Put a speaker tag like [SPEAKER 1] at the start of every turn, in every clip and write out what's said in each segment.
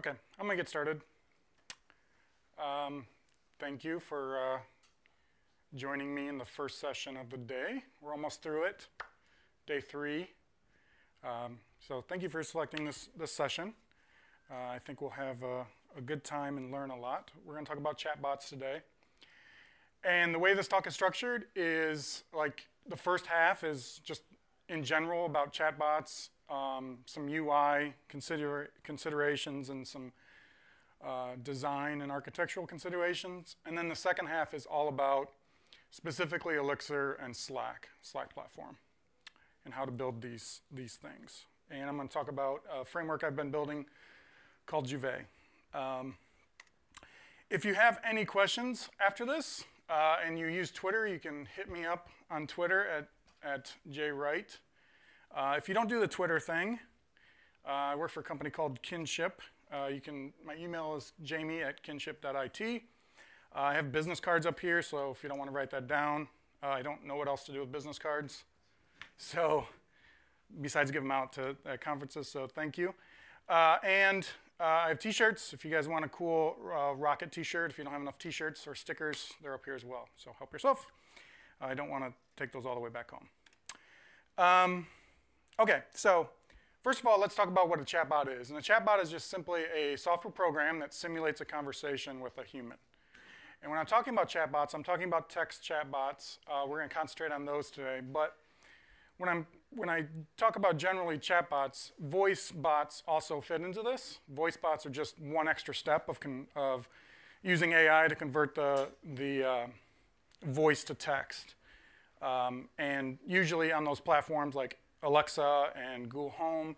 [SPEAKER 1] Okay, I'm going to get started. Thank you for joining me in the first session of the day. We're almost through it, day 3. So thank you for selecting this session. I think we'll have a good time and learn a lot. We're going to talk about chatbots today. And the way this talk is structured is like the first half is just in general about chatbots, some UI considerations and some design and architectural considerations. And then the second half is all about specifically Elixir and Slack platform, and how to build these things. And I'm going to talk about a framework I've been building called Juvet. If you have any questions after this, and you use Twitter, you can hit me up on Twitter at jwright. If you don't do the Twitter thing, I work for a company called Kinship. My email is jamie@kinship.it. I have business cards up here, so if you don't want to write that down, I don't know what else to do with business cards. So, besides give them out to conferences, so thank you. And I have t-shirts. If you guys want a cool Rocket t-shirt, if you don't have enough t-shirts or stickers, they're up here as well. So help yourself. I don't want to take those all the way back home. Okay, so first of all, let's talk about what a chatbot is. And a chatbot is just simply a software program that simulates a conversation with a human. And when I'm talking about chatbots, I'm talking about text chatbots. We're going to concentrate on those today. But when I talk about generally chatbots, voice bots also fit into this. Voice bots are just one extra step of using AI to convert the voice to text. And usually on those platforms like Alexa and Google Home,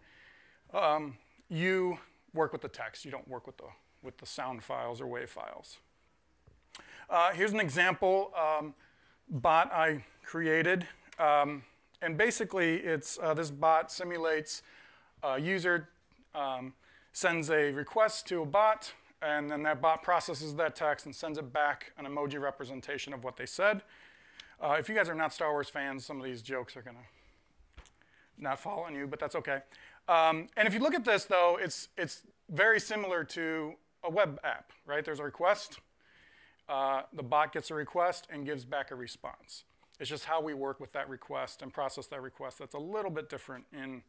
[SPEAKER 1] you work with the text. You don't work with the sound files or WAV files. Here's an example bot I created. And basically, it's this bot simulates a user sends a request to a bot, and then that bot processes that text and sends it back an emoji representation of what they said. If you guys are not Star Wars fans, some of these jokes are going to not fall on you, but that's okay. And if you look at this, though, it's very similar to a web app, right? There's a request. The bot gets a request and gives back a response. It's just how we work with that request and process that request that's a little bit different in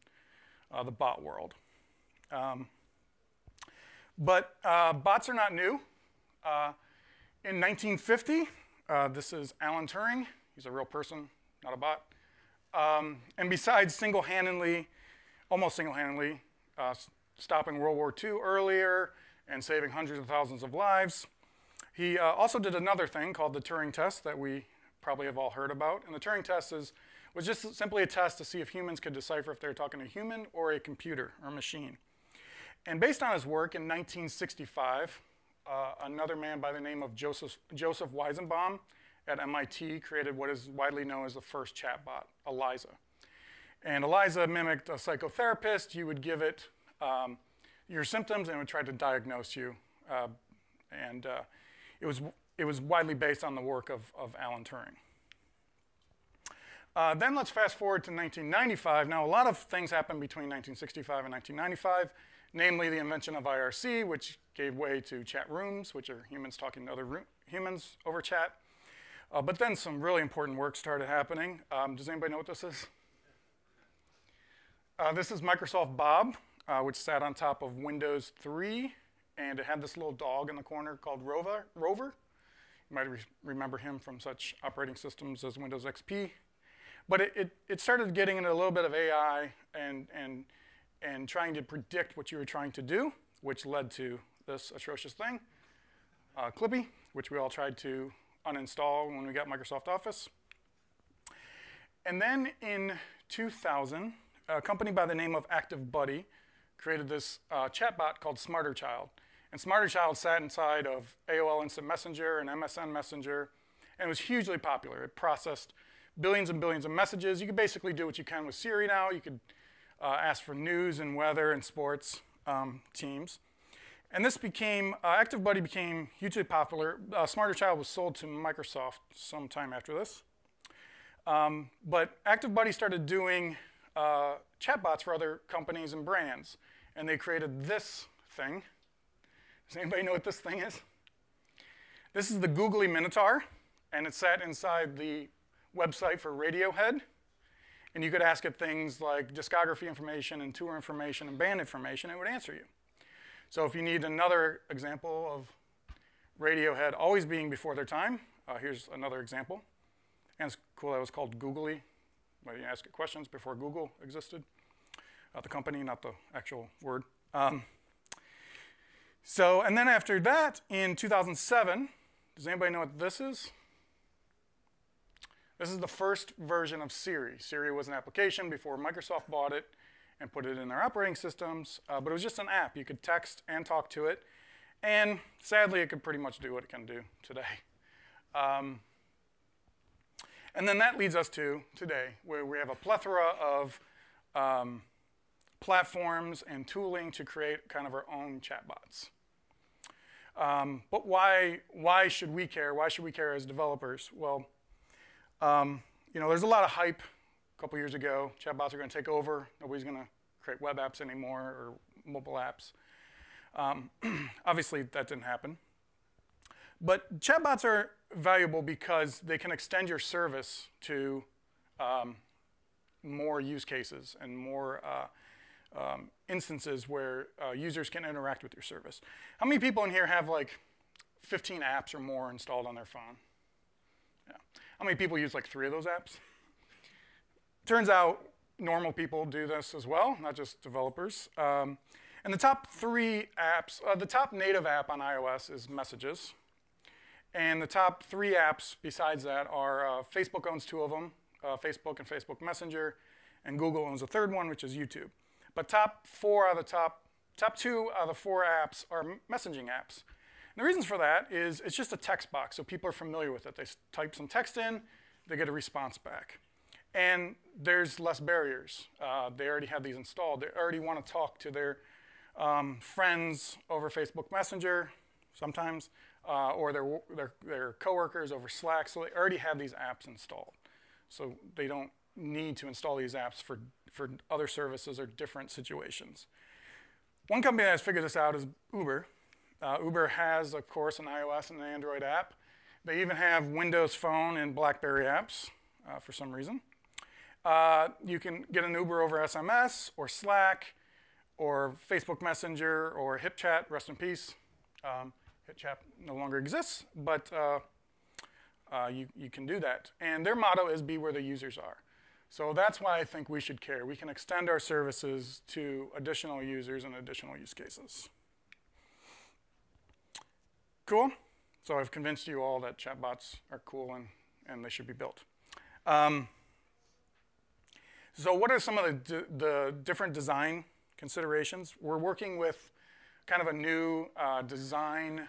[SPEAKER 1] the bot world. But bots are not new. In 1950, this is Alan Turing. He's a real person, not a bot. And besides almost single-handedly, stopping World War II earlier and saving hundreds of thousands of lives, he also did another thing called the Turing test that we probably have all heard about. And the Turing test was just simply a test to see if humans could decipher if they were talking to a human or a computer or a machine. And based on his work in 1965, another man by the name of Joseph Weizenbaum at MIT created what is widely known as the first chatbot, Eliza. And Eliza mimicked a psychotherapist. You would give it your symptoms and it would try to diagnose you. It was widely based on the work of Alan Turing. Then let's fast forward to 1995. Now, a lot of things happened between 1965 and 1995, namely the invention of IRC, which gave way to chat rooms, which are humans talking to other humans over chat. But then some really important work started happening. Does anybody know what this is? This is Microsoft Bob, which sat on top of Windows 3, and it had this little dog in the corner called Rover. You might remember him from such operating systems as Windows XP. But it started getting into a little bit of AI and trying to predict what you were trying to do, which led to this atrocious thing, Clippy, which we all tried to uninstall when we got Microsoft Office. And then in 2000, a company by the name of ActiveBuddy created this chatbot called SmarterChild. And SmarterChild sat inside of AOL Instant Messenger and MSN Messenger, and it was hugely popular. It processed billions and billions of messages. You could basically do what you can with Siri now. You could ask for news and weather and sports teams. And this ActiveBuddy became hugely popular. SmarterChild was sold to Microsoft sometime after this. But ActiveBuddy started doing chatbots for other companies and brands. And they created this thing Does anybody know what this thing is? This is the googly Minotaur, and it sat inside the website for Radiohead. And you could ask it things like discography information and tour information and band information, and it would answer you. So if you need another example of Radiohead always being before their time, here's another example. And it's cool that it was called Googly, where you ask it questions before Google existed. The company, not the actual word. And then after that, in 2007, does anybody know what this is? This is the first version of Siri. Siri was an application before Microsoft bought it and put it in their operating systems, but it was just an app. You could text and talk to it, and sadly, it could pretty much do what it can do today. And then that leads us to today, where we have a plethora of platforms and tooling to create kind of our own chatbots. But why should we care? Why should we care as developers? Well, there's a lot of hype a couple years ago. Chatbots are going to take over. Nobody's going to create web apps anymore or mobile apps. Obviously, that didn't happen. But chatbots are valuable because they can extend your service to more use cases and more instances where users can interact with your service. How many people in here have like 15 apps or more installed on their phone? Yeah. How many people use like 3 of those apps? Turns out normal people do this as well, not just developers. And the top 3 apps, the top native app on iOS is Messages. And the top 3 apps besides that are Facebook owns 2 of them, Facebook and Facebook Messenger, and Google owns a 3rd one, which is YouTube. But top 2 out of the 4 apps are messaging apps. And the reasons for that is it's just a text box, so people are familiar with it. They type some text in, they get a response back. And there's less barriers. They already have these installed. They already want to talk to their friends over Facebook Messenger sometimes, or their coworkers over Slack. So they already have these apps installed. So they don't need to install these apps for other services or different situations. One company that has figured this out is Uber. Uber has, of course, an iOS and an Android app. They even have Windows Phone and BlackBerry apps for some reason. You can get an Uber over SMS or Slack or Facebook Messenger or HipChat, rest in peace. HipChat no longer exists, but you can do that. And their motto is be where the users are. So that's why I think we should care. We can extend our services to additional users and additional use cases. Cool? So I've convinced you all that chatbots are cool and they should be built. So what are some of the different design considerations? We're working with kind of a new design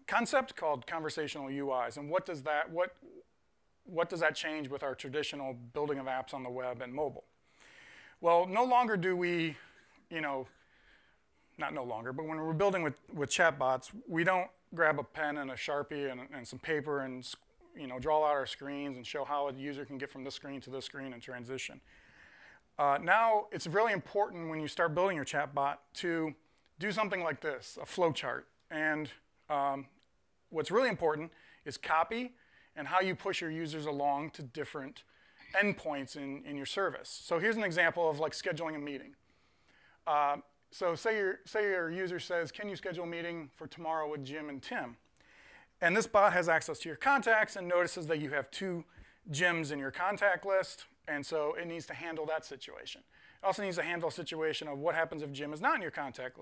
[SPEAKER 1] concept called conversational UIs. And what does that change with our traditional building of apps on the web and mobile? Well, no longer do we, not no longer, but when we're building with chatbots, we don't grab a pen and a Sharpie and some paper and draw out our screens and show how a user can get from this screen to this screen and transition. Now, it's really important when you start building your chatbot to do something like this, a flowchart. And what's really important is copy and how you push your users along to different endpoints in your service. So here's an example of like scheduling a meeting. So say your user says, can you schedule a meeting for tomorrow with Jim and Tim? And this bot has access to your contacts and notices that you have 2 Jims in your contact list, and so it needs to handle that situation. It also needs to handle a situation of what happens if Jim is not in your contact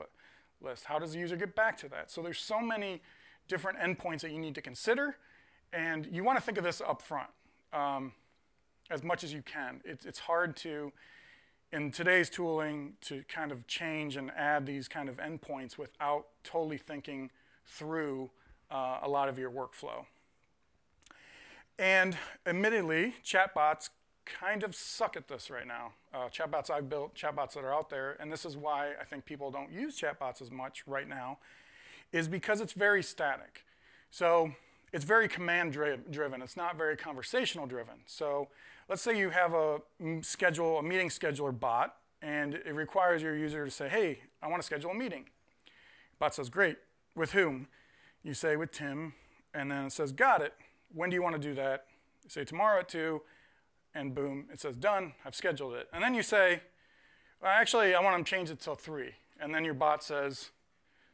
[SPEAKER 1] list. How does the user get back to that? So there's so many different endpoints that you need to consider, and you want to think of this up front as much as you can. It's hard to, in today's tooling, to kind of change and add these kind of endpoints without totally thinking through a lot of your workflow. And admittedly, chatbots kind of suck at this right now. Chatbots I've built, chatbots that are out there, and this is why I think people don't use chatbots as much right now, is because it's very static. So it's very command driven. It's not very conversational driven. So let's say you have a meeting scheduler bot, and it requires your user to say, hey, I want to schedule a meeting. Bot says, great. With whom? You say, with Tim. And then it says, got it. When do you want to do that? You say, tomorrow at 2. And boom, it says, done. I've scheduled it. And then you say, well, actually, I want them to change it till 3. And then your bot says,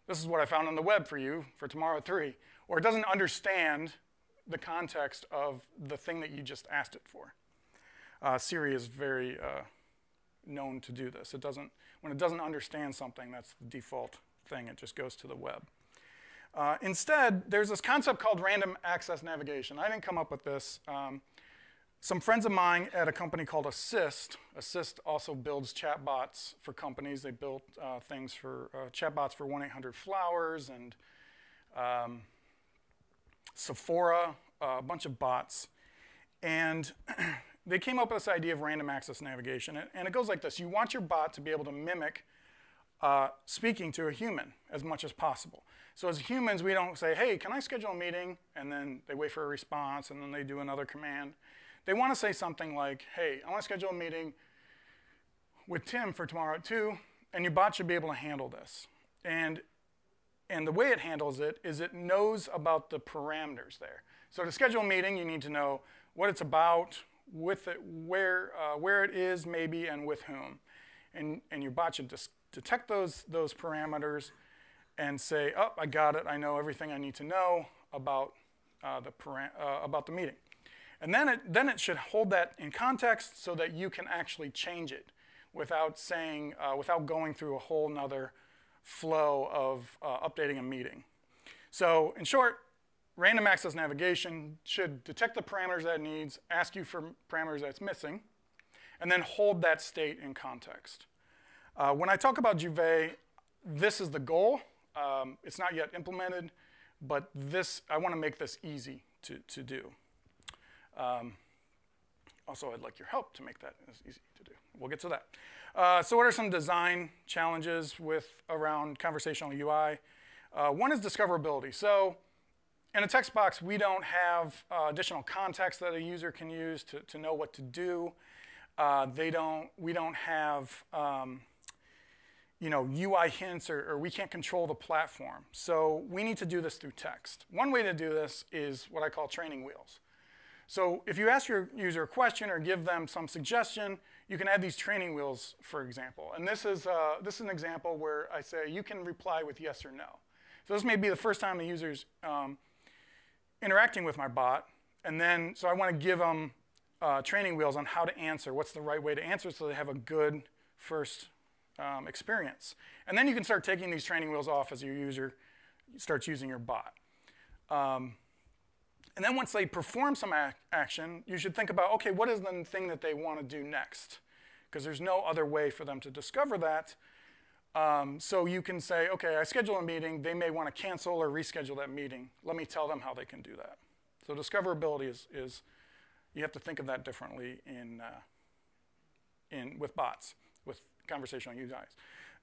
[SPEAKER 1] this is what I found on the web for you for tomorrow at 3. Or it doesn't understand the context of the thing that you just asked it for. Siri is very known to do this. When it doesn't understand something, that's the default thing. It just goes to the web. Instead, there's this concept called random access navigation. I didn't come up with this. Some friends of mine at a company called Assist also builds chatbots for companies. They built things for chatbots for 1-800-Flowers and Sephora, a bunch of bots. And they came up with this idea of random access navigation. And it goes like this. You want your bot to be able to mimic speaking to a human as much as possible. So as humans, we don't say, hey, can I schedule a meeting? And then they wait for a response, and then they do another command. They want to say something like, hey, I want to schedule a meeting with Tim for tomorrow at 2, and your bot should be able to handle this. And the way it handles it is it knows about the parameters there. So to schedule a meeting, you need to know what it's about, with it, where it is maybe, and with whom. And your bot should just detect those parameters and say, oh, I got it. I know everything I need to know about the meeting. And then it should hold that in context so that you can actually change it without going through a whole nother flow of updating a meeting. So in short, random access navigation should detect the parameters that it needs, ask you for parameters that it's missing, and then hold that state in context. When I talk about Juvet, this is the goal. It's not yet implemented, but I want to make this easy to do. Also, I'd like your help to make that as easy to do. We'll get to that. So what are some design challenges around conversational UI? One is discoverability. So in a text box, we don't have additional context that a user can use to know what to do. We don't have UI hints, or we can't control the platform. So we need to do this through text. One way to do this is what I call training wheels. So if you ask your user a question or give them some suggestion, you can add these training wheels, for example. And this is an example where I say you can reply with yes or no. So this may be the first time the user's interacting with my bot. And then, so I want to give them training wheels on how to answer, what's the right way to answer so they have a good first experience. And then you can start taking these training wheels off as your user starts using your bot. And then once they perform some action, you should think about, okay, what is the thing that they want to do next? Because there's no other way for them to discover that. So you can say, okay, I schedule a meeting. They may want to cancel or reschedule that meeting. Let me tell them how they can do that. So discoverability is you have to think of that differently with bots, with conversational UIs.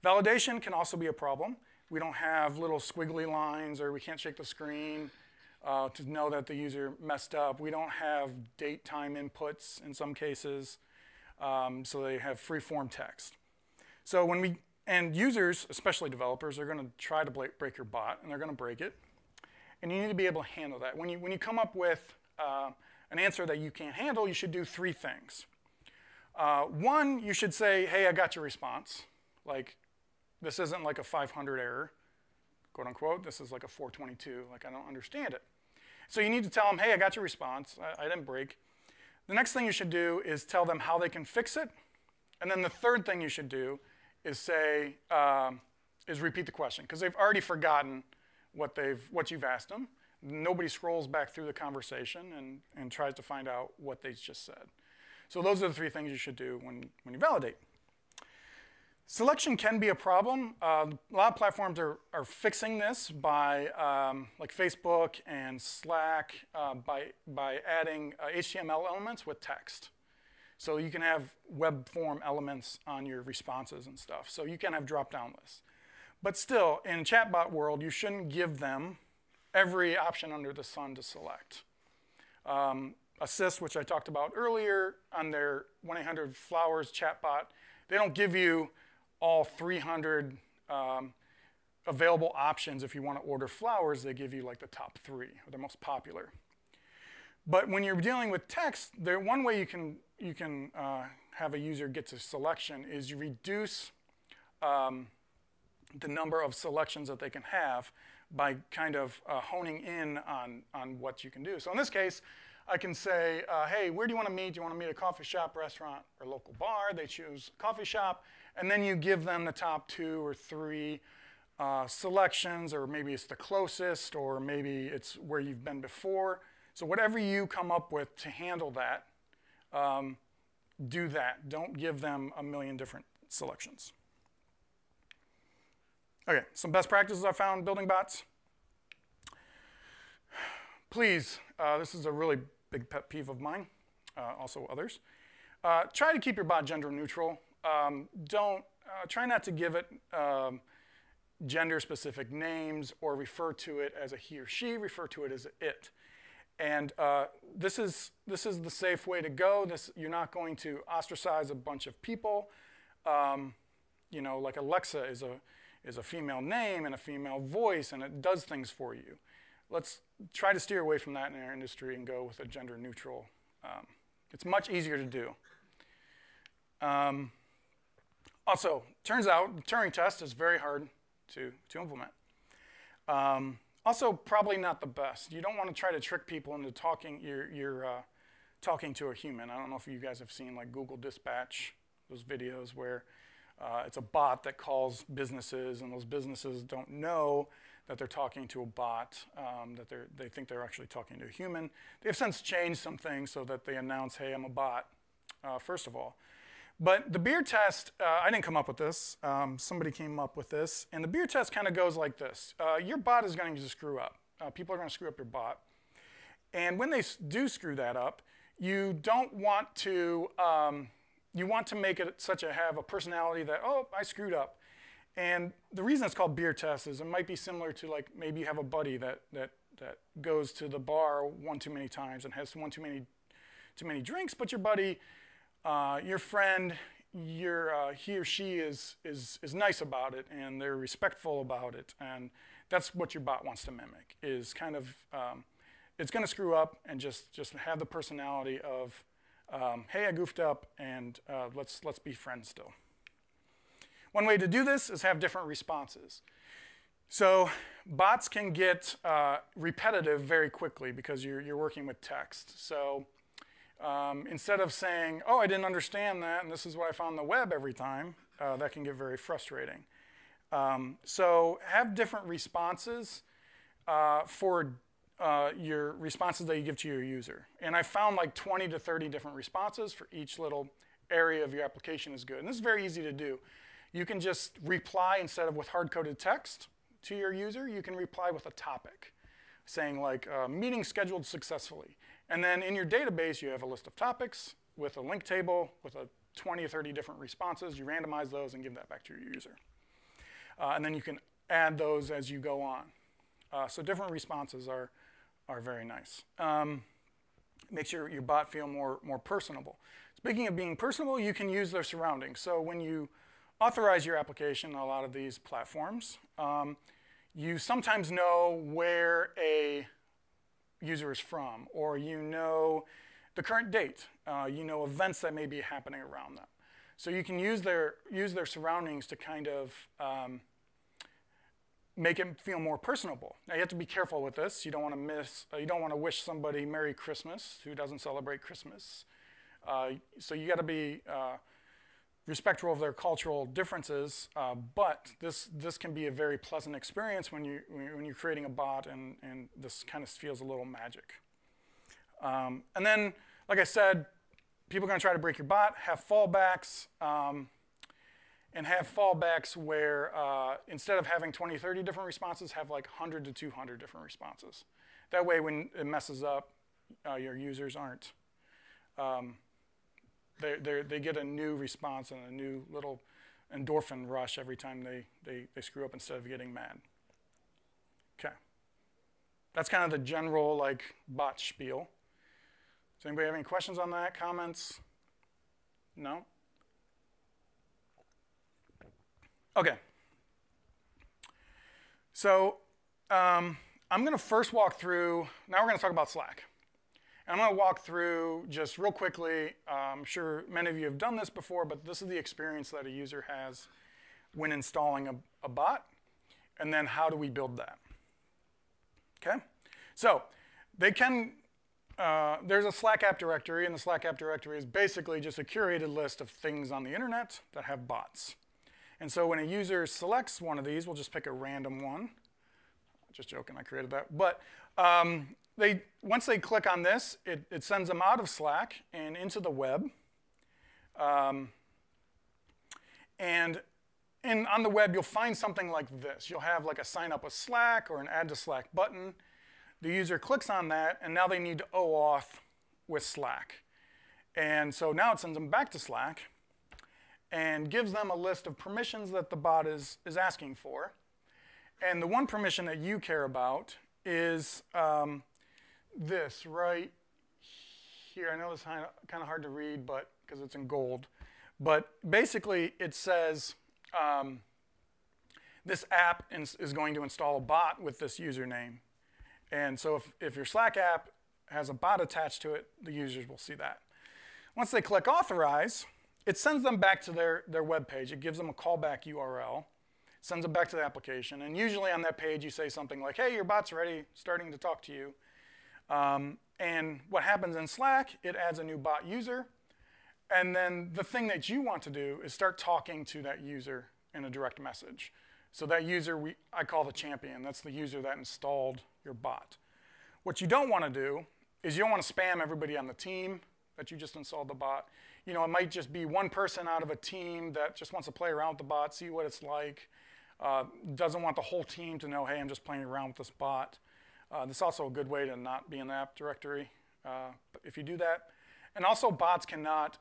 [SPEAKER 1] Validation can also be a problem. We don't have little squiggly lines, or we can't shake the screen to know that the user messed up. We don't have date time inputs in some cases, so they have free-form text. So and users, especially developers, are going to try to break your bot, and they're going to break it. And you need to be able to handle that. When you come up with an answer that you can't handle, you should do 3 things. One, you should say, hey, I got your response. Like, this isn't like a 500 error, quote unquote. This is like a 422. Like, I don't understand it. So you need to tell them, hey, I got your response. I didn't break. The next thing you should do is tell them how they can fix it. And then the third thing you should do is say, is repeat the question, because they've already forgotten what you've asked them. Nobody scrolls back through the conversation and tries to find out what they just said. So those are the 3 things you should do when you validate. Selection can be a problem. A lot of platforms are fixing this by, like Facebook and Slack, by adding HTML elements with text. So you can have web form elements on your responses and stuff. So you can have drop-down lists. But still, in a chatbot world, you shouldn't give them every option under the sun to select. Assist, which I talked about earlier, on their 1-800-Flowers chatbot, they don't give you all 300 available options. If you want to order flowers, they give you like the top 3, or the most popular. But when you're dealing with text, one way you can have a user get to selection is you reduce the number of selections that they can have by kind of honing in on what you can do. So in this case, I can say, hey, where do you want to meet? Do you want to meet at a coffee shop, restaurant, or local bar? They choose coffee shop, and then you give them the top 2 or 3 selections, or maybe it's the closest, or maybe it's where you've been before. So whatever you come up with to handle that, do that. Don't give them a million different selections. Okay, some best practices I found building bots. Please, this is a really big pet peeve of mine, also others. Try to keep your bot gender neutral. Try not to give it gender-specific names or refer to it as a he or she. Refer to it as it. And this is the safe way to go. You're not going to ostracize a bunch of people. Like Alexa is a female name and a female voice, and it does things for you. Let's try to steer away from that in our industry and go with a gender neutral. It's much easier to do. Also, turns out the Turing test is very hard to implement. Also, probably not the best. You don't want to try to trick people into talking. You're talking to a human. I don't know if you guys have seen like Google Dispatch, those videos where it's a bot that calls businesses, and those businesses don't know that they're talking to a bot, that they think they're actually talking to a human. They've since changed some things so that they announce, hey, I'm a bot, first of all. But the beer test, I didn't come up with this. Somebody came up with this. And the beer test kind of goes like this. Your bot is going to screw up. People are going to screw up your bot. And when they do screw that up, you don't want to, you want to make it have a personality that, oh, I screwed up. And the reason it's called beer test is it might be similar to like maybe you have a buddy that goes to the bar one too many times and has one too many drinks, but your buddy, your friend, he or she is nice about it, and they're respectful about it, and that's what your bot wants to mimic. Is kind of it's going to screw up and just have the personality of, hey, I goofed up, and let's be friends still. One way to do this is have different responses. So bots can get repetitive very quickly because you're working with text. So instead of saying, oh, I didn't understand that, and this is what I found on the web every time, that can get very frustrating. So have different responses for your responses that you give to your user. And I found like 20 to 30 different responses for each little area of your application is good. And this is very easy to do. You can just reply instead of with hard-coded text to your user. You can reply with a topic, saying like, meeting scheduled successfully. And then in your database, you have a list of topics with a link table with 20 or 30 different responses. You randomize those and give that back to your user. And then you can add those as you go on. So different responses are very nice. Makes your bot feel more personable. Speaking of being personable, you can use their surroundings. So when you authorize your application in a lot of these platforms, you sometimes know where a user is from, or you know the current date, you know events that may be happening around them. So you can use their surroundings to kind of make it feel more personable. Now you have to be careful with this. You don't want to wish somebody Merry Christmas who doesn't celebrate Christmas. So you got to be respectful of their cultural differences, but this can be a very pleasant experience when you're creating a bot, and this kind of feels a little magic. And then, like I said, people are going to try to break your bot. Have fallbacks, and have fallbacks where instead of having 20, 30 different responses, have like 100 to 200 different responses. That way, when it messes up, your users aren't. They get a new response and a new little endorphin rush every time they screw up instead of getting mad. Okay. That's kind of the general like bot spiel. Does anybody have any questions on that? Comments? No? Okay. So I'm going to first walk through, now we're going to talk about Slack. And I'm going to walk through just real quickly, I'm sure many of you have done this before, but this is the experience that a user has when installing a bot, and then how do we build that. Okay? So they can, there's a Slack app directory, and the Slack app directory is basically just a curated list of things on the internet that have bots. And so when a user selects one of these, we'll just pick a random one. Just joking, I created that. But once they click on this, it sends them out of Slack and into the web. And on the web, you'll find something like this. You'll have like a sign up with Slack or an add to Slack button. The user clicks on that, and now they need to OAuth with Slack. And so now it sends them back to Slack and gives them a list of permissions that the bot is asking for. And the one permission that you care about is this right here. I know it's kind of hard to read, but because it's in gold. But basically, it says this app is going to install a bot with this username. And so if your Slack app has a bot attached to it, the users will see that. Once they click authorize, it sends them back to their web page. It gives them a callback URL, sends them back to the application. And usually on that page, you say something like, hey, your bot's ready, starting to talk to you. And what happens in Slack, it adds a new bot user. And then the thing that you want to do is start talking to that user in a direct message. So that user, I call the champion. That's the user that installed your bot. What you don't want to do is you don't want to spam everybody on the team that you just installed the bot. You know, it might just be one person out of a team that just wants to play around with the bot, see what it's like. Doesn't want the whole team to know, hey, I'm just playing around with this bot. This is also a good way to not be in the app directory if you do that. And also, bots cannot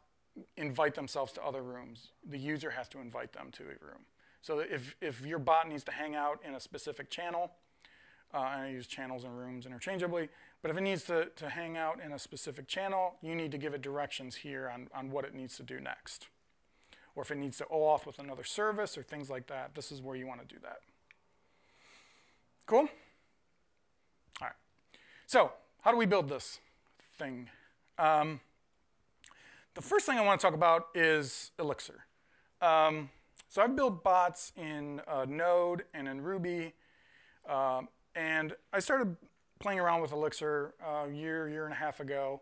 [SPEAKER 1] invite themselves to other rooms. The user has to invite them to a room. So if your bot needs to hang out in a specific channel, and I use channels and rooms interchangeably, but if it needs to hang out in a specific channel, you need to give it directions here on what it needs to do next. Or if it needs to OAuth with another service or things like that, this is where you want to do that. Cool? All right. So how do we build this thing? The first thing I want to talk about is Elixir. So I've built bots in Node and in Ruby. And I started playing around with Elixir a year and a half ago.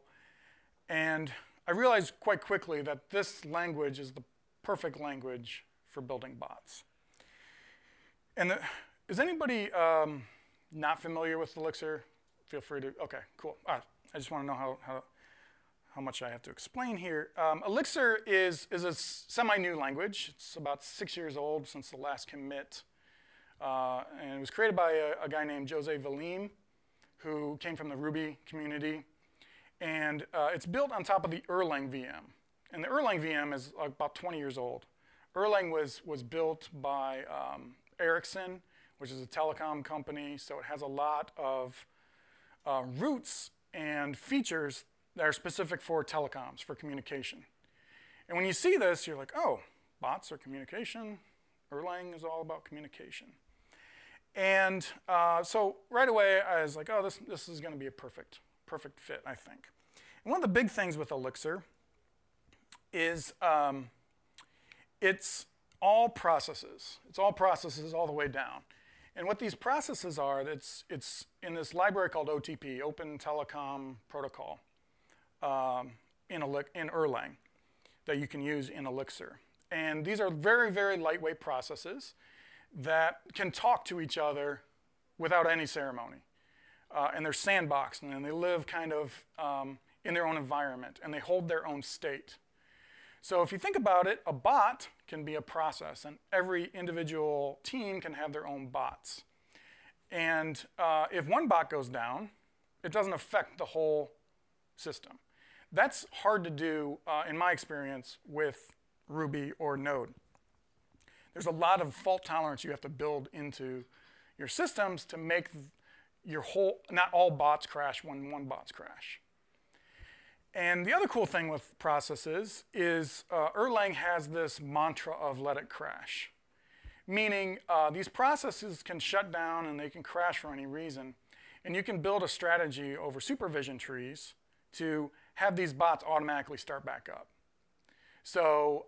[SPEAKER 1] And I realized quite quickly that this language is the perfect language for building bots. And is anybody not familiar with Elixir? Feel free to, okay, cool. I just want to know how much I have to explain here. Elixir is a semi-new language. It's about 6 years old since the last commit. And it was created by a guy named Juvet Goal, who came from the Ruby community. And it's built on top of the Erlang VM. And the Erlang VM is about 20 years old. Erlang was built by Ericsson, which is a telecom company. So it has a lot of roots and features that are specific for telecoms, for communication. And when you see this, you're like, oh, bots are communication. Erlang is all about communication. And so right away, I was like, oh, this is going to be a perfect fit, I think. And one of the big things with Elixir is it's all processes. It's all processes all the way down. And what these processes are, it's in this library called OTP, Open Telecom Protocol, in Erlang, that you can use in Elixir. And these are very, very lightweight processes that can talk to each other without any ceremony. And they're sandboxed, and they live kind of in their own environment, and they hold their own state. So if you think about it, a bot can be a process, and every individual team can have their own bots. And if one bot goes down, it doesn't affect the whole system. That's hard to do, in my experience, with Ruby or Node. There's a lot of fault tolerance you have to build into your systems to make your not all bots crash when one bot's crash. And the other cool thing with processes is Erlang has this mantra of let it crash, meaning these processes can shut down and they can crash for any reason. And you can build a strategy over supervision trees to have these bots automatically start back up. So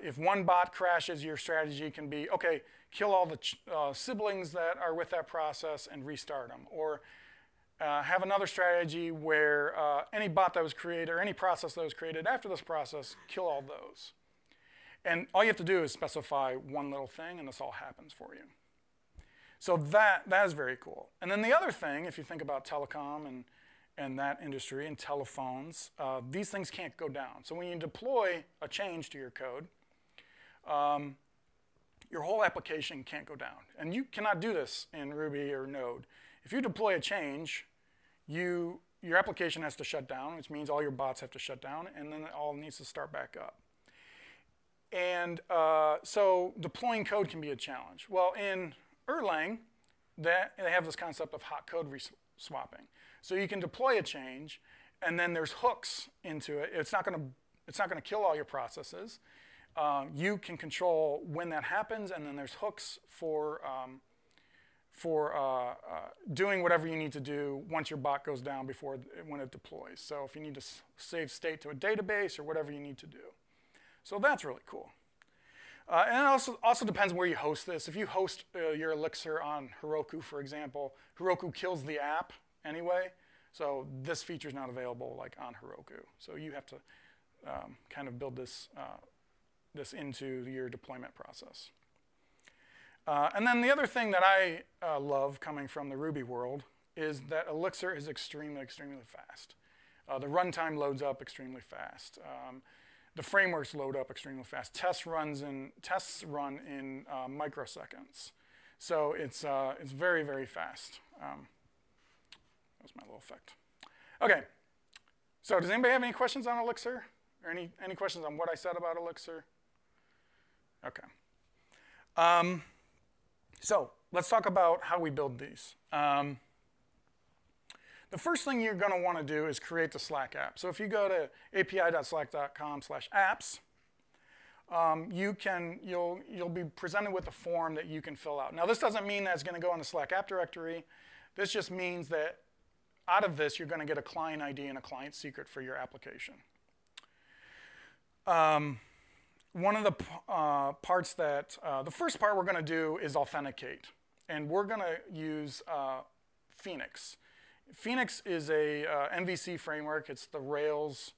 [SPEAKER 1] if one bot crashes, your strategy can be, okay, kill all the siblings that are with that process and restart them. Or have another strategy where any bot that was created or any process that was created after this process, kill all those. And all you have to do is specify one little thing, and this all happens for you. So that is very cool. And then the other thing, if you think about telecom and that industry and telephones, these things can't go down. So when you deploy a change to your code, your whole application can't go down. And you cannot do this in Ruby or Node. If you deploy a change, your application has to shut down, which means all your bots have to shut down, and then it all needs to start back up. And so deploying code can be a challenge. Well, in Erlang, they have this concept of hot code swapping. So you can deploy a change, and then there's hooks into it. It's not going to kill all your processes. You can control when that happens, and then there's hooks for doing whatever you need to do once your bot goes down when it deploys. So if you need to save state to a database or whatever you need to do. So that's really cool. And it also depends where you host this. If you host your Elixir on Heroku, for example, Heroku kills the app anyway. So this feature is not available like on Heroku. So you have to kind of build this into your deployment process. And then the other thing that I love coming from the Ruby world is that Elixir is extremely, extremely fast. The runtime loads up extremely fast. The frameworks load up extremely fast. Tests run in microseconds. So it's very, very fast. That was my little effect. Okay. So does anybody have any questions on Elixir? Or any questions on what I said about Elixir? Okay. So let's talk about how we build these. The first thing you're going to want to do is create the Slack app. So if you go to api.slack.com/apps, you'll be presented with a form that you can fill out. Now this doesn't mean that it's going to go in the Slack app directory. This just means that out of this you're going to get a client ID and a client secret for your application. One of the parts that, the first part we're going to do is authenticate. And we're going to use Phoenix. Phoenix is a MVC framework. It's the Rails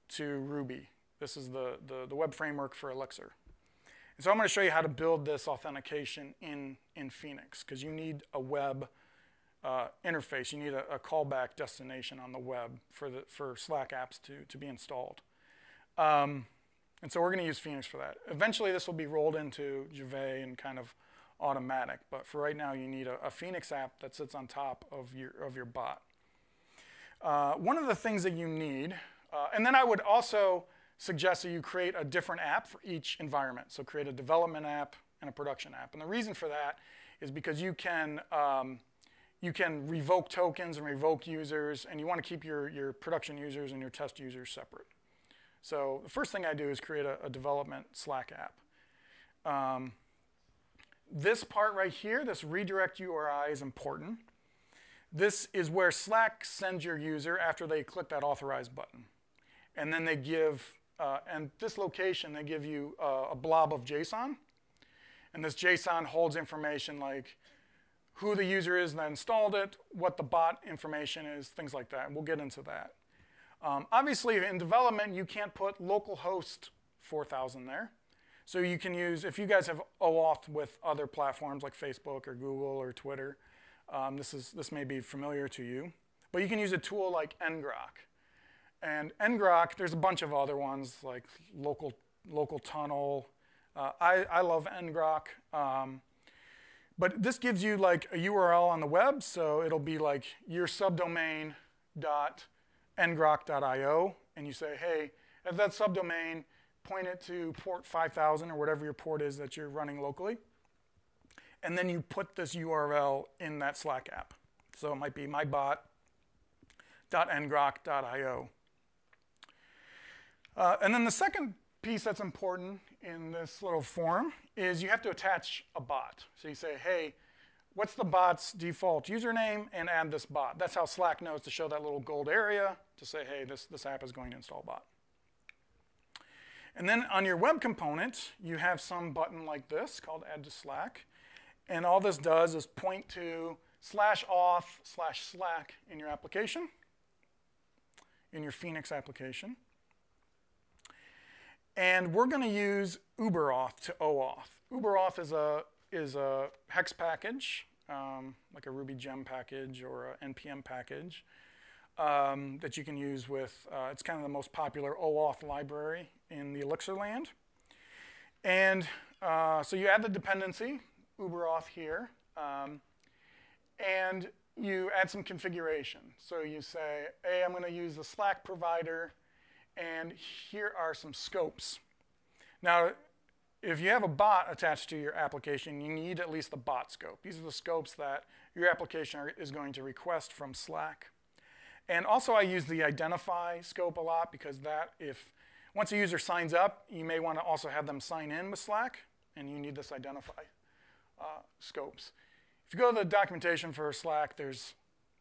[SPEAKER 1] to Ruby. This is the web framework for Elixir. And so I'm going to show you how to build this authentication in Phoenix, because you need a web interface. You need a callback destination on the web for Slack apps to be installed. And so we're going to use Phoenix for that. Eventually, this will be rolled into Juvet and kind of automatic. But for right now, you need a Phoenix app that sits on top of your bot. One of the things that you need, and then I would also suggest that you create a different app for each environment. So create a development app and a production app. And the reason for that is because you can revoke tokens and revoke users, and you want to keep your production users and your test users separate. So the first thing I do is create a development Slack app. This part right here, this redirect URI, is important. This is where Slack sends your user after they click that authorize button. And then they give, and this location, they give you a blob of JSON. And this JSON holds information like who the user is that installed it, what the bot information is, things like that. And we'll get into that. Obviously, in development, you can't put localhost 4000 there. So you can use, if you guys have OAuth with other platforms like Facebook or Google or Twitter, this may be familiar to you. But you can use a tool like ngrok. And ngrok, there's a bunch of other ones like local tunnel. I love ngrok. But this gives you like a URL on the web, so it'll be like your subdomain.ngrok.io, and you say, hey, at that subdomain, point it to port 5000 or whatever your port is that you're running locally. And then you put this URL in that Slack app. So it might be mybot.ngrok.io. And then the second piece that's important in this little form is you have to attach a bot. So you say, hey, what's the bot's default username, and add this bot. That's how Slack knows to show that little gold area to say, hey, this app is going to install bot. And then on your web component, you have some button like this called Add to Slack. And all this does is point to /auth/Slack in your application, in your Phoenix application. And we're going to use uberauth to OAuth. Uberauth is a hex package, like a Ruby gem package or an NPM package that you can use with, it's kind of the most popular OAuth library in the Elixir land. And so you add the dependency, uberauth here, and you add some configuration. So you say, hey, I'm going to use the Slack provider, and here are some scopes. Now, if you have a bot attached to your application, you need at least the bot scope. These are the scopes that your application is going to request from Slack. And also I use the identify scope a lot because once a user signs up, you may want to also have them sign in with Slack, and you need this identify scopes. If you go to the documentation for Slack, there's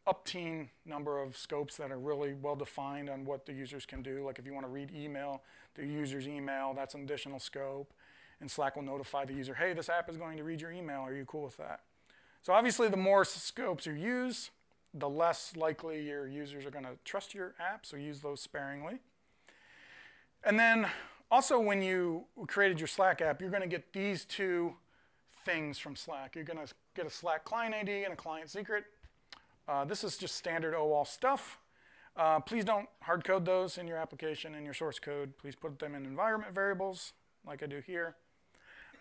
[SPEAKER 1] up-teen number of scopes that are really well defined on what the users can do. Like if you want to read email, the user's email, that's an additional scope. And Slack will notify the user, hey, this app is going to read your email. Are you cool with that? So obviously, the more scopes you use, the less likely your users are going to trust your app, so use those sparingly. And then also when you created your Slack app, you're going to get these two things from Slack. You're going to get a Slack client ID and a client secret. This is just standard OAuth stuff. Please don't hard code those in your application and your source code. Please put them in environment variables like I do here.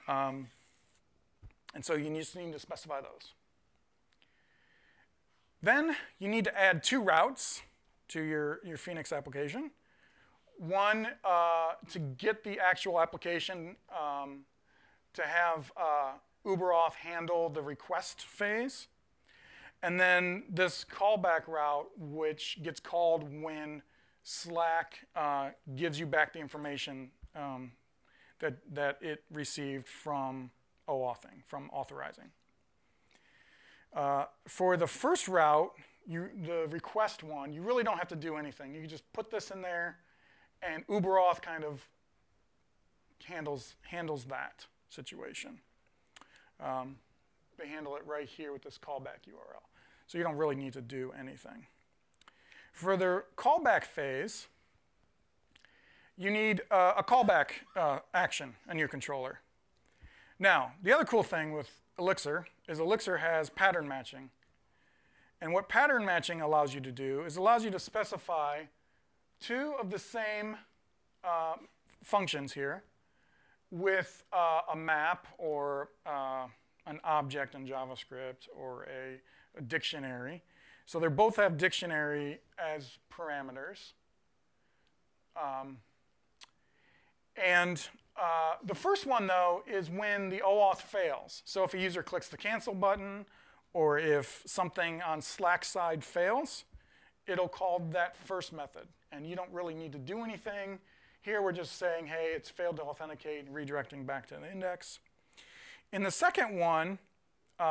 [SPEAKER 1] And so you just need to specify those. Then you need to add two routes to your Phoenix application. One, to get the actual application to have uberauth handle the request phase. And then this callback route, which gets called when Slack gives you back the information that it received from OAuthing, from authorizing. For the first route, the request one, you really don't have to do anything. You can just put this in there, and uberauth kind of handles that situation. They handle it right here with this callback URL. So you don't really need to do anything. For the callback phase, you need a callback action in your controller. Now, the other cool thing with Elixir is Elixir has pattern matching. And what pattern matching allows you to do is allows you to specify two of the same functions here with a map or an object in JavaScript or a dictionary. So they both have dictionary as parameters. The first one, though, is when the OAuth fails. So if a user clicks the cancel button or if something on Slack side fails, it'll call that first method. And you don't really need to do anything. Here we're just saying, hey, it's failed to authenticate and redirecting back to the index. In the second one,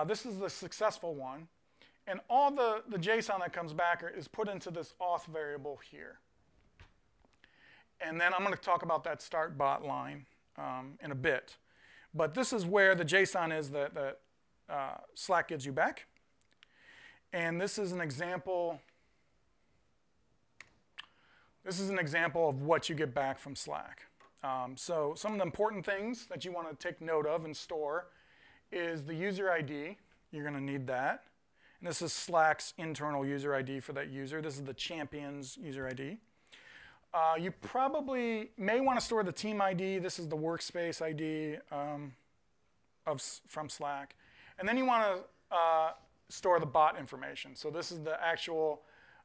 [SPEAKER 1] this is the successful one. And all the JSON that comes back is put into this auth variable here. And then I'm going to talk about that start bot line in a bit. But this is where the JSON is that Slack gives you back. And this is an example. This is an example of what you get back from Slack. So some of the important things that you want to take note of and store is the user ID. You're going to need that. And this is Slack's internal user ID for that user. This is the champion's user ID. You probably may want to store the team ID. This is the workspace ID from Slack. And then you want to store the bot information. So this is the actual,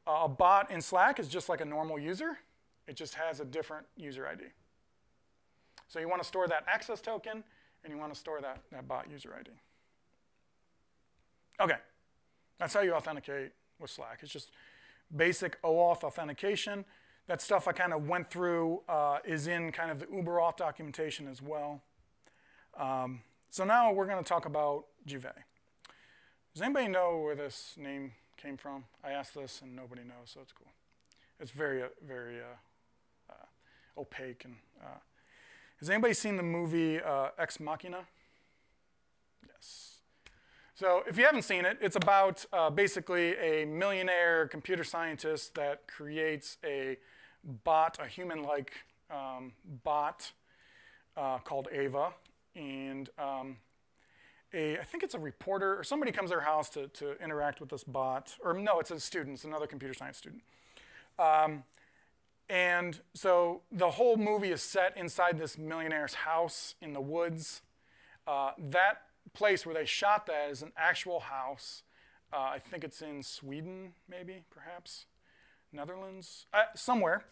[SPEAKER 1] a bot in Slack is just like a normal user. It just has a different user ID. So you want to store that access token, and you want to store that bot user ID. Okay, that's how you authenticate with Slack. It's just basic OAuth authentication. That stuff I kind of went through is in kind of the uberauth documentation as well. So now we're going to talk about Juvet. Does anybody know where this name came from? I asked this and nobody knows, so it's cool. It's very, very opaque. And has anybody seen the movie Ex Machina? Yes. So if you haven't seen it, it's about basically a millionaire computer scientist that creates a bot, a human-like bot called Ava. And I think it's a reporter, or somebody comes to their house to interact with this bot. Or no, it's a student, it's another computer science student. And so the whole movie is set inside this millionaire's house in the woods. That place where they shot that is an actual house. I think it's in Sweden, maybe, perhaps. Netherlands, somewhere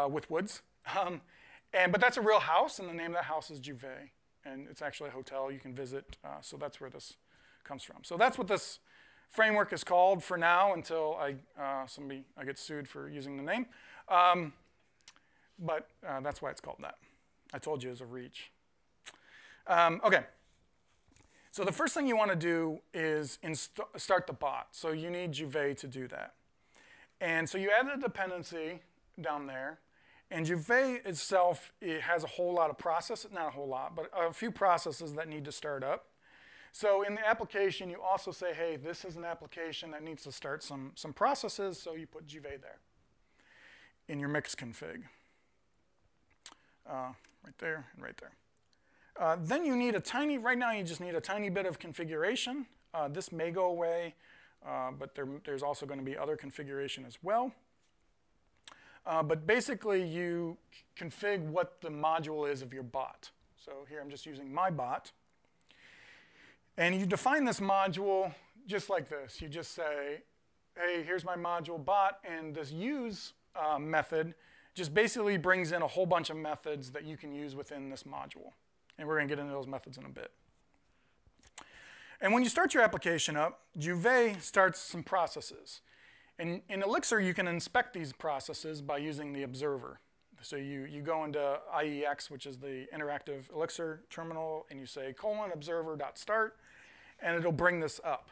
[SPEAKER 1] with woods. But that's a real house, and the name of that house is Juvet. And it's actually a hotel you can visit, so that's where this comes from. So that's what this framework is called for now until I get sued for using the name. But that's why it's called that. I told you it was a reach. Okay. So the first thing you want to do is start the bot. So you need Juvet to do that. And so you add a dependency down there. And Juvet itself, it has a whole lot of processes, not a whole lot, but a few processes that need to start up. So in the application, you also say, hey, this is an application that needs to start some processes, so you put Juvet there in your mix config. Right there and right there. Then you need right now you just need a tiny bit of configuration. This may go away, but there's also going to be other configuration as well. But basically, you config what the module is of your bot. So here I'm just using my bot. And you define this module just like this. You just say, hey, here's my module bot, and this use method just basically brings in a whole bunch of methods that you can use within this module. And we're going to get into those methods in a bit. And when you start your application up, Juvet starts some processes. In Elixir, you can inspect these processes by using the observer. So you go into IEX, which is the interactive Elixir terminal, and you say :observer.start, and it'll bring this up.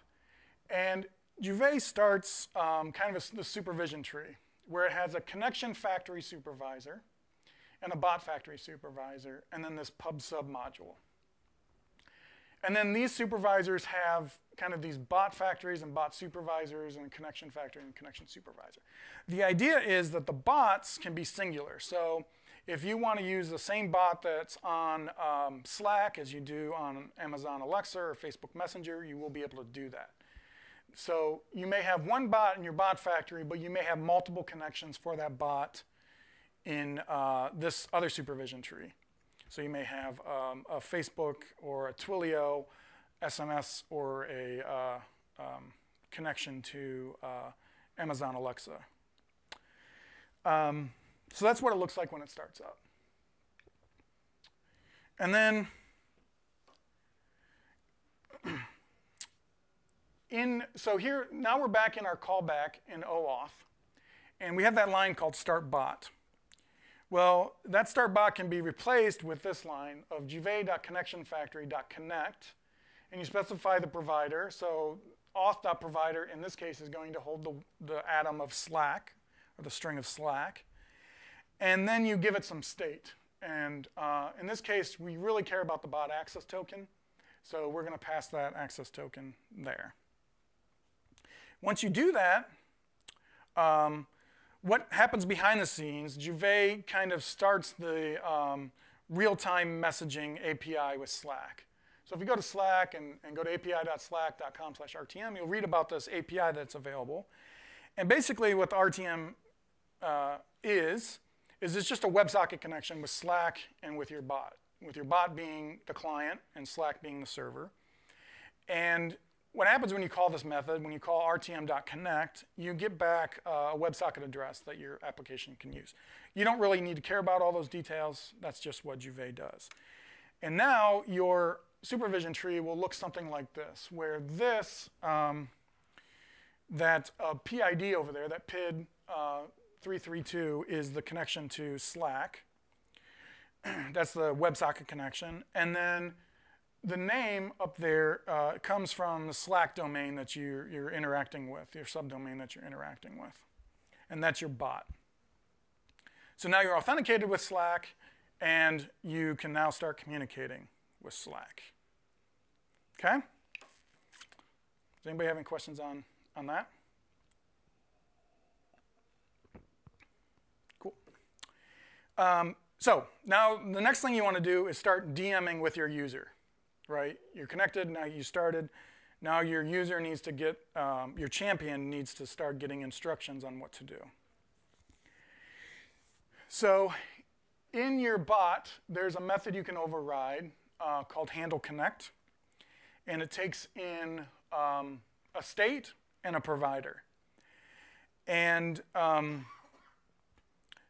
[SPEAKER 1] And Juvet starts kind of the supervision tree, where it has a connection factory supervisor and a bot factory supervisor, and then this pub sub module. And then these supervisors have kind of these bot factories and bot supervisors and connection factory and connection supervisor. The idea is that the bots can be singular. So if you want to use the same bot that's on Slack as you do on Amazon Alexa or Facebook Messenger, you will be able to do that. So you may have one bot in your bot factory, but you may have multiple connections for that bot in this other supervision tree. So you may have a Facebook or a Twilio SMS or a connection to Amazon Alexa. So that's what it looks like when it starts up. And then so here, now we're back in our callback in OAuth. And we have that line called start bot. Well, that start bot can be replaced with this line of juvet.connectionfactory.connect, and you specify the provider. So auth.provider in this case is going to hold the atom of Slack, or the string of Slack, and then you give it some state. And in this case, we really care about the bot access token, so we're going to pass that access token there. Once you do that, what happens behind the scenes, Juvet kind of starts the real-time messaging API with Slack. So if you go to Slack and go to api.slack.com/RTM, you'll read about this API that's available. And basically what the RTM is it's just a WebSocket connection with Slack and with your bot being the client and Slack being the server. And what happens when you call this method, when you call rtm.connect, you get back a WebSocket address that your application can use. You don't really need to care about all those details. That's just what Juvet does. And now your supervision tree will look something like this, where that PID over there, that PID 332 is the connection to Slack. That's the WebSocket connection. And then the name up there comes from the Slack domain that you're interacting with, your subdomain that you're interacting with. And that's your bot. So now you're authenticated with Slack, and you can now start communicating with Slack. Okay? Does anybody have any questions on that? Cool. So now the next thing you want to do is start DMing with your user, right? You're connected, now you started. Now your user needs to get, your champion needs to start getting instructions on what to do. So in your bot, there's a method you can override called handle connect. And it takes in a state and a provider. And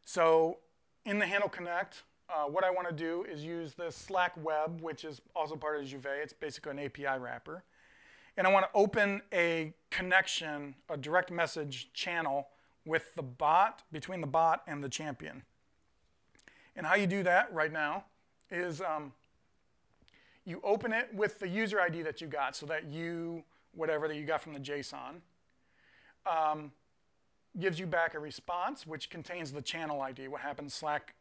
[SPEAKER 1] so in the handle connect, what I want to do is use this Slack web, which is also part of Juvet. It's basically an API wrapper. And I want to open a connection, a direct message channel with the bot, between the bot and the champion. And how you do that right now is you open it with the user ID that you got, so that whatever that you got from the JSON, gives you back a response which contains the channel ID. What happens, Slack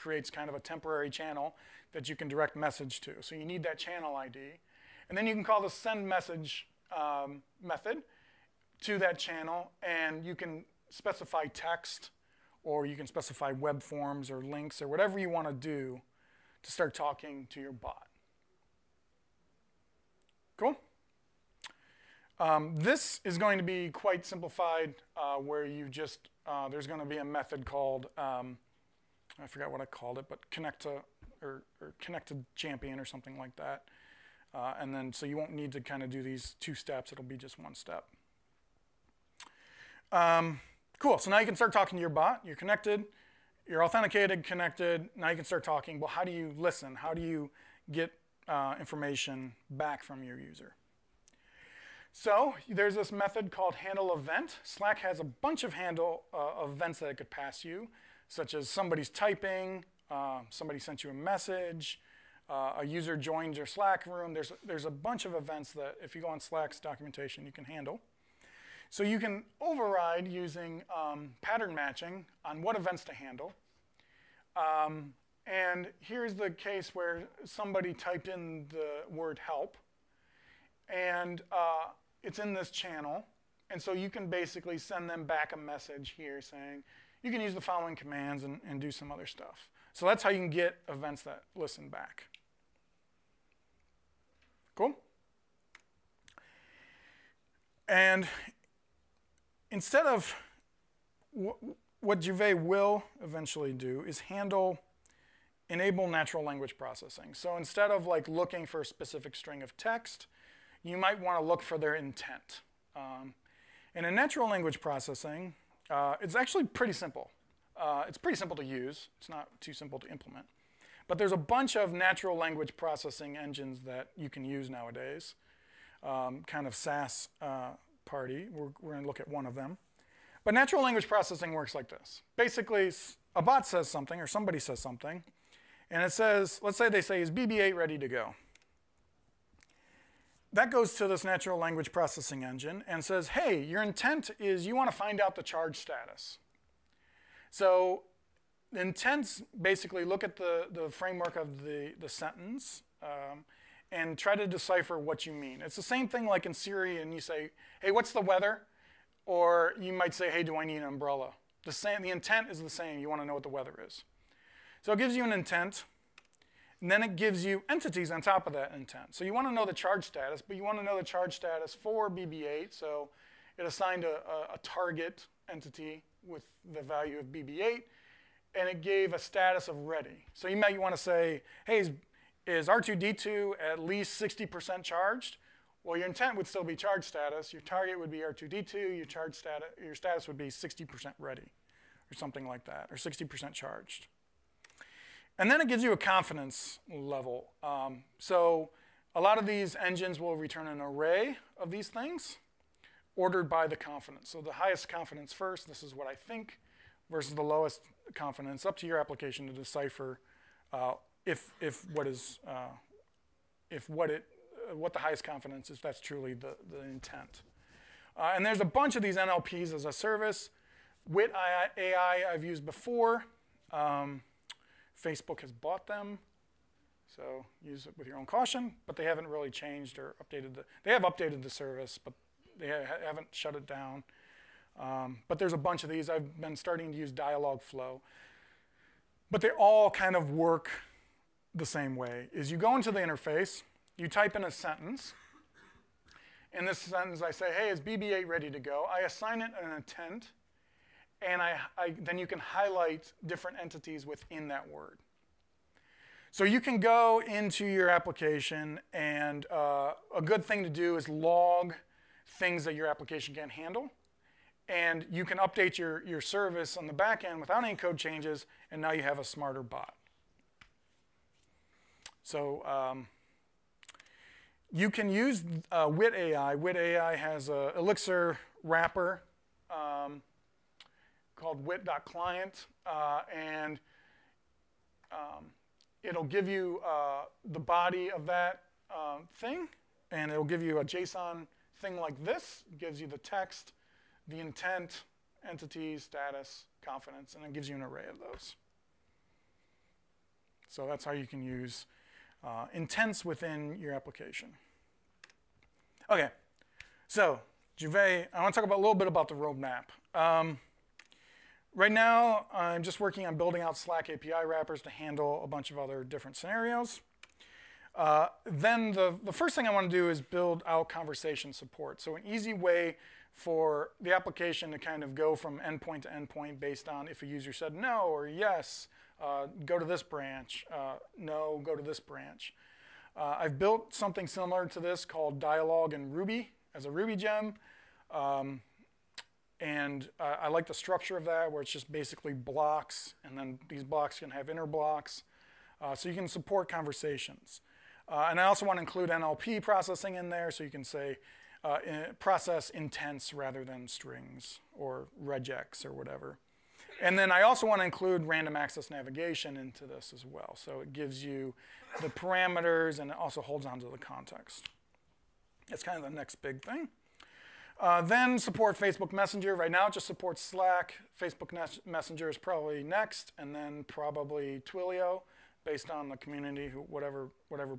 [SPEAKER 1] creates kind of a temporary channel that you can direct message to. So you need that channel ID. And then you can call the send message method to that channel, and you can specify text, or you can specify web forms or links or whatever you want to do to start talking to your bot. Cool? This is going to be quite simplified, where you just, there's going to be a method called, I forgot what I called it, but connect to, or connect to champion or something like that. And then, so you won't need to kind of do these 2 steps, it'll be just 1 step. Cool, so now you can start talking to your bot. You're connected, you're authenticated, connected. Now you can start talking. Well, how do you listen? How do you get information back from your user? So there's this method called handle event. Slack has a bunch of handle events that it could pass you, such as somebody's typing, somebody sent you a message, a user joined your Slack room. There's a bunch of events that if you go on Slack's documentation, you can handle. So you can override using pattern matching on what events to handle. And here's the case where somebody typed in the word help, and it's in this channel. And so you can basically send them back a message here saying, you can use the following commands and do some other stuff. So that's how you can get events that listen back. Cool? And instead of what Juvet will eventually do is enable natural language processing. So instead of like looking for a specific string of text, you might want to look for their intent. And in natural language processing, it's actually pretty simple. It's pretty simple to use. It's not too simple to implement. But there's a bunch of natural language processing engines that you can use nowadays. Kind of SaaS party. We're going to look at one of them. But natural language processing works like this. Basically, a bot says something, or somebody says something, and it says, let's say they say, is BB-8 ready to go? That goes to this natural language processing engine and says, hey, your intent is you want to find out the charge status. So the intents basically look at the framework of the sentence and try to decipher what you mean. It's the same thing like in Siri, and you say, hey, what's the weather? Or you might say, hey, do I need an umbrella? The intent is the same. You want to know what the weather is. So it gives you an intent, and then it gives you entities on top of that intent. So you want to know the charge status, but you want to know the charge status for BB-8. So it assigned a target entity with the value of BB-8, and it gave a status of ready. So you might want to say, hey, is R2-D2 at least 60% charged? Well, your intent would still be charge status. Your target would be R2-D2. Your status would be 60% ready, or something like that, or 60% charged. And then it gives you a confidence level. So a lot of these engines will return an array of these things ordered by the confidence. So the highest confidence first, this is what I think versus the lowest confidence. Up to your application to decipher what the highest confidence is, that's truly the intent. And there's a bunch of these NLPs as a service. Wit AI I've used before. Facebook has bought them, so use it with your own caution. But they haven't really changed or updated they have updated the service, but they haven't shut it down. But there's a bunch of these. I've been starting to use Dialogflow. But they all kind of work the same way. Is you go into the interface, you type in a sentence. In this sentence, I say, hey, is BB-8 ready to go? I assign it an intent, and then you can highlight different entities within that word. So you can go into your application, and a good thing to do is log things that your application can't handle. And you can update your service on the back end without any code changes, and now you have a smarter bot. So you can use Wit AI. Wit AI has an Elixir wrapper called wit.client, and it'll give you the body of that thing, and it'll give you a JSON thing like this. It gives you the text, the intent, entities, status, confidence, and it gives you an array of those. So that's how you can use intents within your application. Okay, so Juvet, I want to talk a little bit about the roadmap. Right now, I'm just working on building out Slack API wrappers to handle a bunch of other different scenarios. Then the first thing I want to do is build out conversation support. So an easy way for the application to kind of go from endpoint to endpoint based on if a user said no or yes, go to this branch, no, go to this branch. I've built something similar to this called Dialog in Ruby as a Ruby gem. And I like the structure of that, where it's just basically blocks, and then these blocks can have inner blocks. So you can support conversations. And I also want to include NLP processing in there, so you can say process intents rather than strings or regex or whatever. And then I also want to include random access navigation into this as well. So it gives you the parameters, and it also holds on to the context. That's kind of the next big thing. Then support Facebook Messenger. Right now it just supports Slack. Facebook Messenger is probably next, and then probably Twilio, based on the community, whatever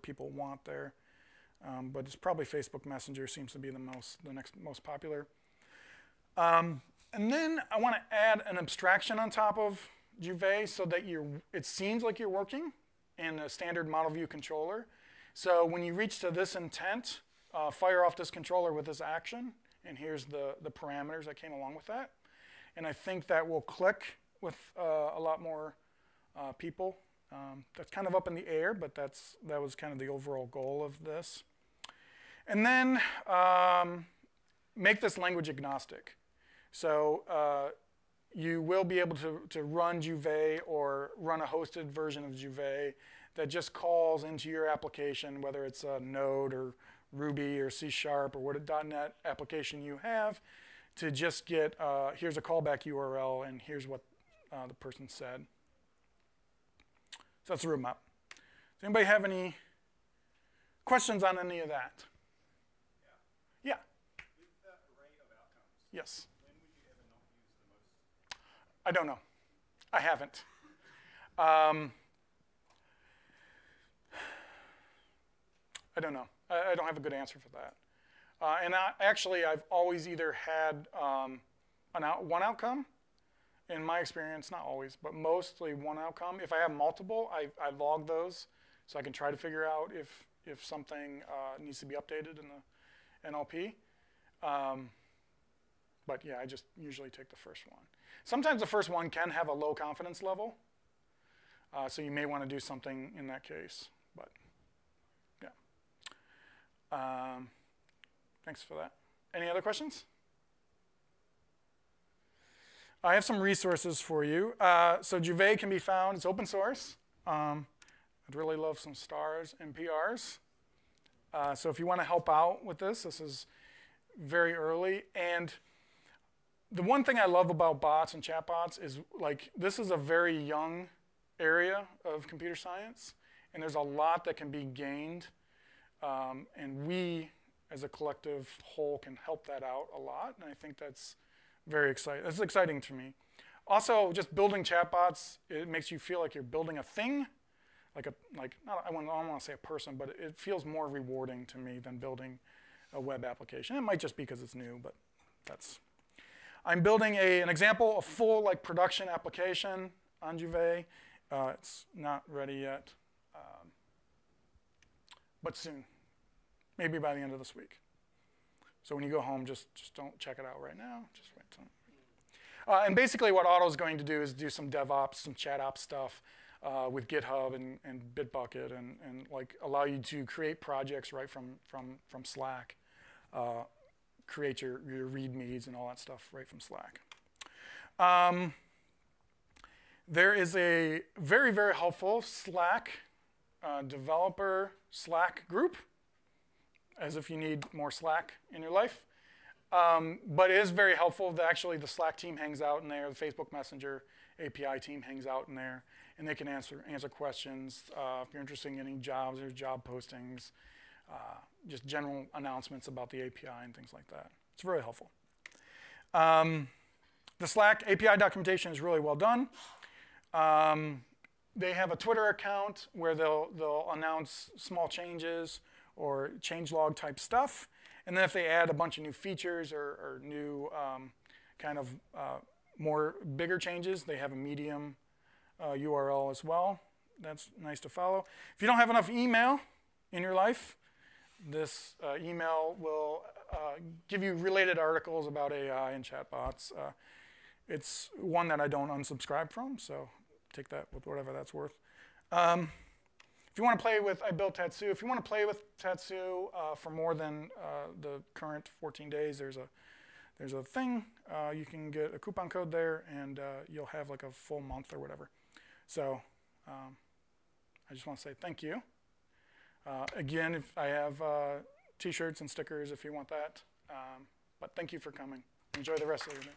[SPEAKER 1] people want there. But it's probably Facebook Messenger seems to be the next most popular. And then I want to add an abstraction on top of Juvet so that it seems like you're working in a standard model view controller. So when you reach to this intent, fire off this controller with this action, and here's the parameters that came along with that. And I think that will click with a lot more people. That's kind of up in the air, but that was kind of the overall goal of this. And then make this language agnostic. So you will be able to run Juvet or run a hosted version of Juvet that just calls into your application, whether it's a Node or Ruby or C# or what .NET application you have, to just get, here's a callback URL and here's what the person said. So that's the roadmap. Does anybody have any questions on any of that? Yeah.
[SPEAKER 2] With that array of outcomes,
[SPEAKER 1] yes.
[SPEAKER 2] when would you ever not use the most?
[SPEAKER 1] I don't know. I haven't. I don't know. I don't have a good answer for that. And actually, I've always either had one outcome. In my experience, not always, but mostly one outcome. If I have multiple, I log those so I can try to figure out if something needs to be updated in the NLP. But yeah, I just usually take the first one. Sometimes the first one can have a low confidence level, so you may want to do something in that case. But yeah. Thanks for that. Any other questions? I have some resources for you. So Juvet can be found. It's open source. I'd really love some stars and PRs. So if you want to help out with this is very early. And the one thing I love about bots and chatbots is like this is a very young area of computer science, and there's a lot that can be gained, and we as a collective whole can help that out a lot, and I think that's very exciting. That's exciting to me. Also, just building chatbots, it makes you feel like you're building a thing, I don't want to say a person, but it feels more rewarding to me than building a web application. It might just be because it's new, but that's. I'm building an example, a full like production application on Juvet. It's not ready yet, but soon, maybe by the end of this week. So when you go home, just don't check it out right now. Just wait till. And basically, what Otto's going to do is do some DevOps, some ChatOps stuff with GitHub and Bitbucket, and like allow you to create projects right from Slack, create your READMEs and all that stuff right from Slack. There is a very, very helpful Slack developer Slack group, as if you need more Slack in your life. But it is very helpful that actually the Slack team hangs out in there, the Facebook Messenger API team hangs out in there, and they can answer questions. If you're interested in getting jobs, there's job postings, just general announcements about the API and things like that. It's very helpful. The Slack API documentation is really well done. They have a Twitter account where they'll announce small changes or changelog type stuff. And then if they add a bunch of new features or new kind of more bigger changes, they have a Medium URL as well. That's nice to follow. If you don't have enough email in your life, this email will give you related articles about AI and chatbots. It's one that I don't unsubscribe from, so take that with whatever that's worth. If you want to play with, I built Tatsu. If you want to play with Tatsu for more than the current 14 days, there's a thing. You can get a coupon code there, and you'll have like a full month or whatever. So I just want to say thank you. Again, if I have T-shirts and stickers if you want that. But thank you for coming. Enjoy the rest of your day.